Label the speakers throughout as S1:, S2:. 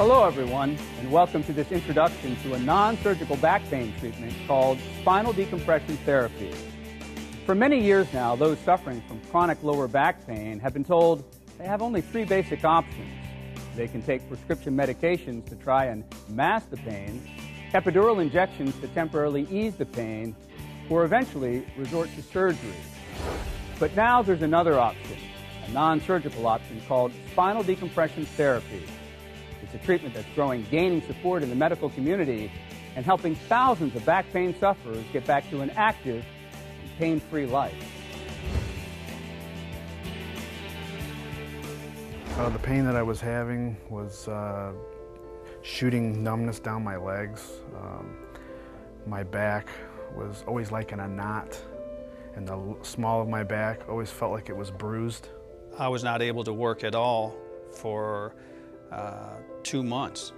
S1: Hello everyone, and welcome to this introduction to a non-surgical back pain treatment called spinal decompression therapy. For many years now, those suffering from chronic lower back pain have been told they have only three basic options. They can take prescription medications to try and mask the pain, epidural injections to temporarily ease the pain, or eventually resort to surgery. But now there's another option, a non-surgical option called spinal decompression therapy. It's a treatment that's gaining support in the medical community and helping thousands of back pain sufferers get back to an active and pain-free life.
S2: The pain that I was having was shooting numbness down my legs. My back was always like in a knot, and the small of my back always felt like it was bruised.
S3: I was not able to work at all for 2 months.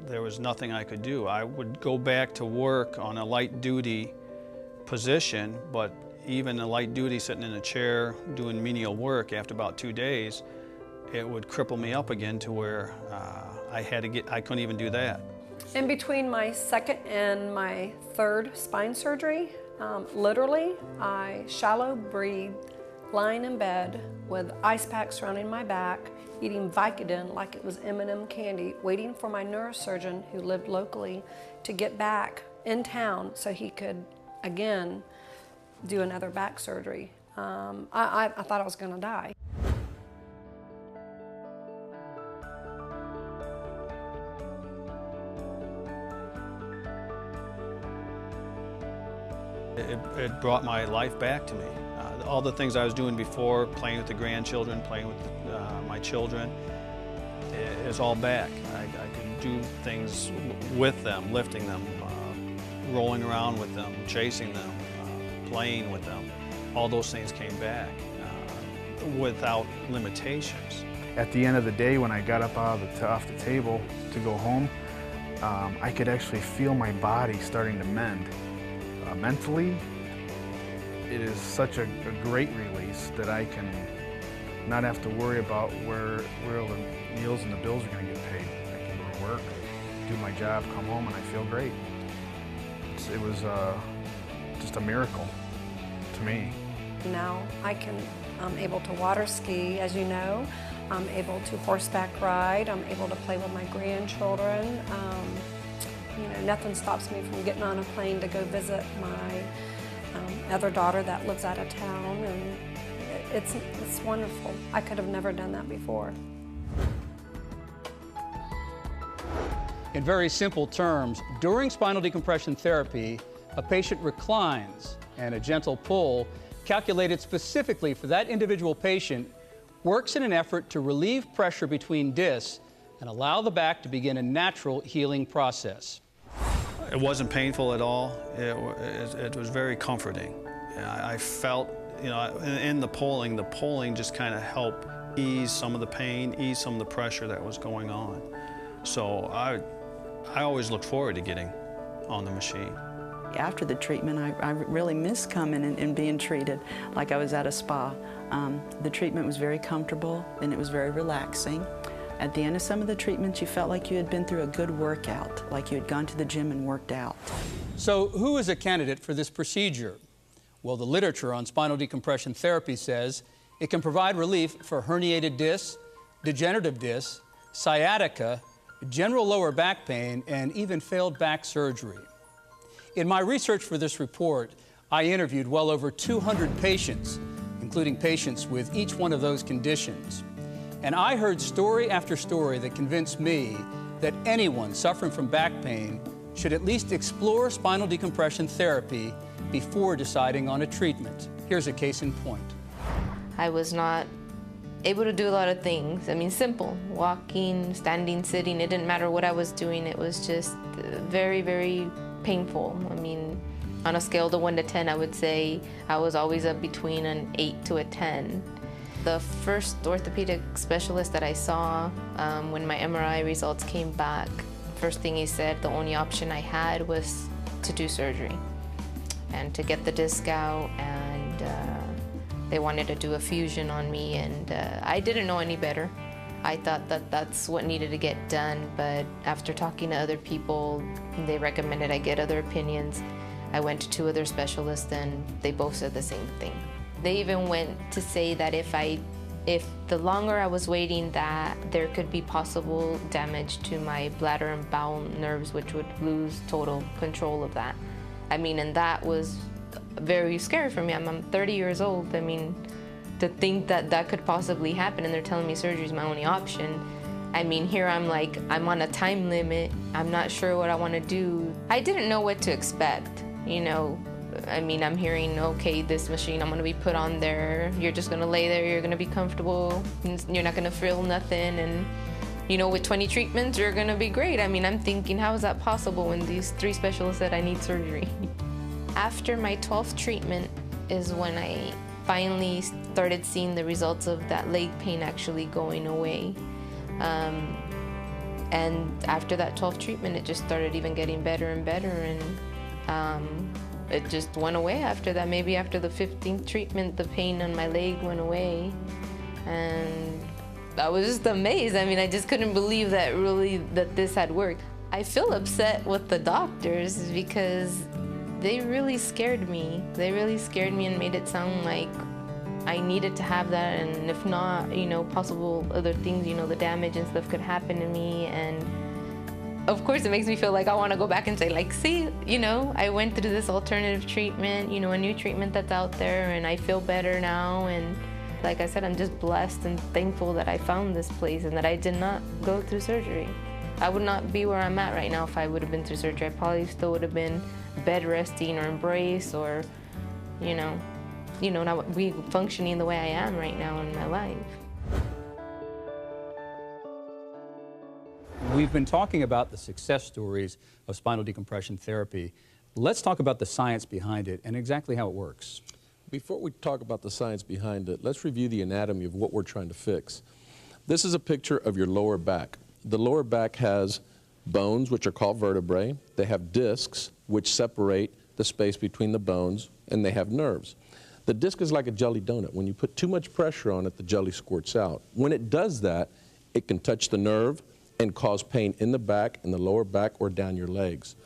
S3: There was nothing I could do. I would go back to work on a light duty position, but even a light duty sitting in a chair doing menial work, after about 2 days, it would cripple me up again to where I couldn't even do that.
S4: In between my second and my third spine surgery, literally, I shallow breathed, lying in bed with ice packs surrounding my back, eating Vicodin like it was M&M candy, waiting for my neurosurgeon who lived locally to get back in town so he could, again, do another back surgery. I thought I was gonna die.
S3: It brought my life back to me. All the things I was doing before, playing with the grandchildren, playing with my children, is all back. I can do things with them, lifting them, rolling around with them, chasing them, playing with them. All those things came back without limitations.
S2: At the end of the day, when I got up off the table to go home, I could actually feel my body starting to mend. Mentally, it is such a great release that I can not have to worry about where the meals and the bills are going to get paid. I can go to work, do my job, come home, and I feel great. It was just a miracle to me.
S4: Now I'm able to water ski, as you know. I'm able to horseback ride. I'm able to play with my grandchildren. You know, nothing stops me from getting on a plane to go visit my other daughter that lives out of town, and it's wonderful. I could have never done that before.
S1: In very simple terms, during spinal decompression therapy, a patient reclines, and a gentle pull, calculated specifically for that individual patient, works in an effort to relieve pressure between discs and allow the back to begin a natural healing process.
S3: It wasn't painful at all. It was very comforting. I felt, you know, in the pulling just kind of helped ease some of the pain, ease some of the pressure that was going on. So I always looked forward to getting on the machine.
S5: After the treatment, I really missed coming and being treated like I was at a spa. The treatment was very comfortable and it was very relaxing. At the end of some of the treatments, you felt like you had been through a good workout, like you had gone to the gym and worked out.
S1: So who is a candidate for this procedure? Well, the literature on spinal decompression therapy says it can provide relief for herniated discs, degenerative discs, sciatica, general lower back pain, and even failed back surgery. In my research for this report, I interviewed well over 200 patients, including patients with each one of those conditions. And I heard story after story that convinced me that anyone suffering from back pain should at least explore spinal decompression therapy before deciding on a treatment. Here's a case in point.
S6: I was not able to do a lot of things. I mean, simple. Walking, standing, sitting, it didn't matter what I was doing. It was just very, very painful. I mean, on a scale of 1 to 10, I would say I was always up between an 8 to a 10. The first orthopedic specialist that I saw when my MRI results came back, first thing he said, the only option I had was to do surgery and to get the disc out, and they wanted to do a fusion on me, and I didn't know any better. I thought that that's what needed to get done, but after talking to other people, they recommended I get other opinions. I went to 2 other specialists and they both said the same thing. They even went to say that if the longer I was waiting, that there could be possible damage to my bladder and bowel nerves, which would lose total control of that. I mean, and that was very scary for me. I'm 30 years old. I mean, to think that that could possibly happen and they're telling me surgery is my only option. I mean, here I'm like, I'm on a time limit. I'm not sure what I want to do. I didn't know what to expect, you know. I mean, I'm hearing, okay, this machine, I'm going to be put on there. You're just going to lay there. You're going to be comfortable. You're not going to feel nothing. And, you know, with 20 treatments, you're going to be great. I mean, I'm thinking, how is that possible when these 3 specialists said I need surgery? After my 12th treatment is when I finally started seeing the results of that leg pain actually going away. And after that 12th treatment, it just started even getting better and better. And it just went away after that. Maybe after the 15th treatment, the pain on my leg went away. And I was just amazed. I mean, I just couldn't believe that this had worked. I feel upset with the doctors because they really scared me. They really scared me and made it sound like I needed to have that, and if not, you know, possible other things, you know, the damage and stuff could happen to me. And of course, it makes me feel like I want to go back and say, like, see, you know, I went through this alternative treatment, you know, a new treatment that's out there, and I feel better now. And like I said, I'm just blessed and thankful that I found this place and that I did not go through surgery. I would not be where I'm at right now if I would have been through surgery. I probably still would have been bed resting or embrace or, you know, not be functioning the way I am right now in my life.
S1: We've been talking about the success stories of spinal decompression therapy. Let's talk about the science behind it and exactly how it works.
S7: Before we talk about the science behind it, let's review the anatomy of what we're trying to fix. This is a picture of your lower back. The lower back has bones, which are called vertebrae. They have discs, which separate the space between the bones, and they have nerves. The disc is like a jelly donut. When you put too much pressure on it, the jelly squirts out. When it does that, it can touch the nerve and cause pain in the back, in the lower back, or down your legs.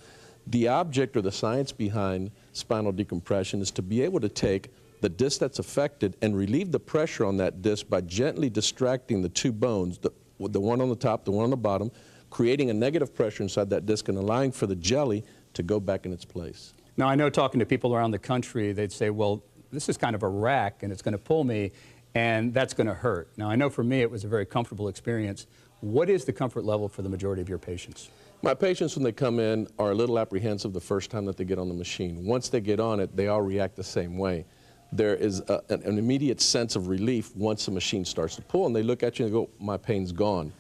S7: The object or the science behind spinal decompression is to be able to take the disc that's affected and relieve the pressure on that disc by gently distracting the 2 bones, the one on the top, the one on the bottom, creating a negative pressure inside that disc and allowing for the jelly to go back in its place.
S1: Now, I know talking to people around the country, they'd say, well, this is kind of a rack and it's going to pull me and that's going to hurt. Now, I know for me it was a very comfortable experience. What is the comfort level for the majority of your patients?
S7: My patients, when they come in, are a little apprehensive the first time that they get on the machine. Once they get on it, they all react the same way. There is an immediate sense of relief once the machine starts to pull, and they look at you and go, my pain's gone.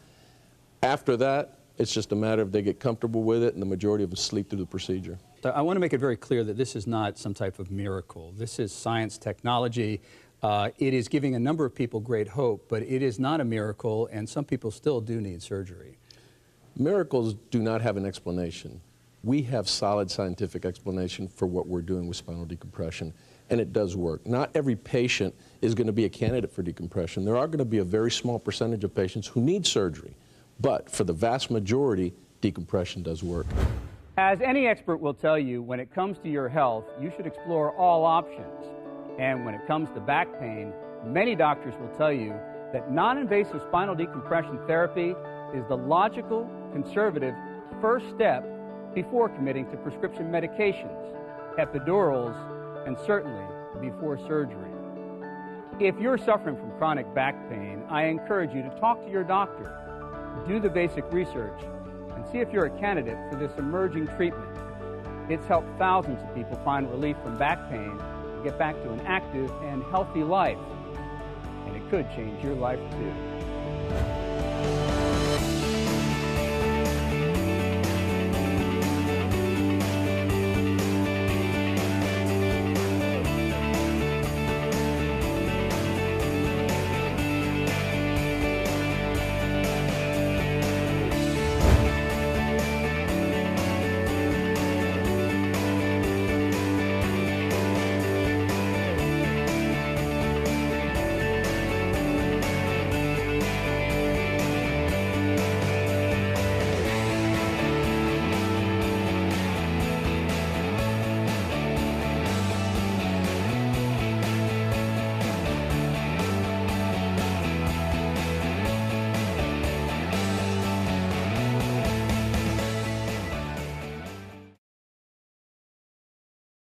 S7: After that, it's just a matter of they get comfortable with it, and the majority of them sleep through the procedure.
S1: I want to make it very clear that this is not some type of miracle. This is science, technology. It is giving a number of people great hope, but it is not a miracle, and some people still do need surgery.
S7: Miracles do not have an explanation. We have solid scientific explanation for what we're doing with spinal decompression, and it does work. Not every patient is going to be a candidate for decompression. There are going to be a very small percentage of patients who need surgery, but for the vast majority, decompression does work.
S1: As any expert will tell you, when it comes to your health, you should explore all options. And when it comes to back pain, many doctors will tell you that non-invasive spinal decompression therapy is the logical, conservative first step before committing to prescription medications, epidurals, and certainly before surgery. If you're suffering from chronic back pain, I encourage you to talk to your doctor, do the basic research, and see if you're a candidate for this emerging treatment. It's helped thousands of people find relief from back pain and get back to an active and healthy life. And it could change your life too.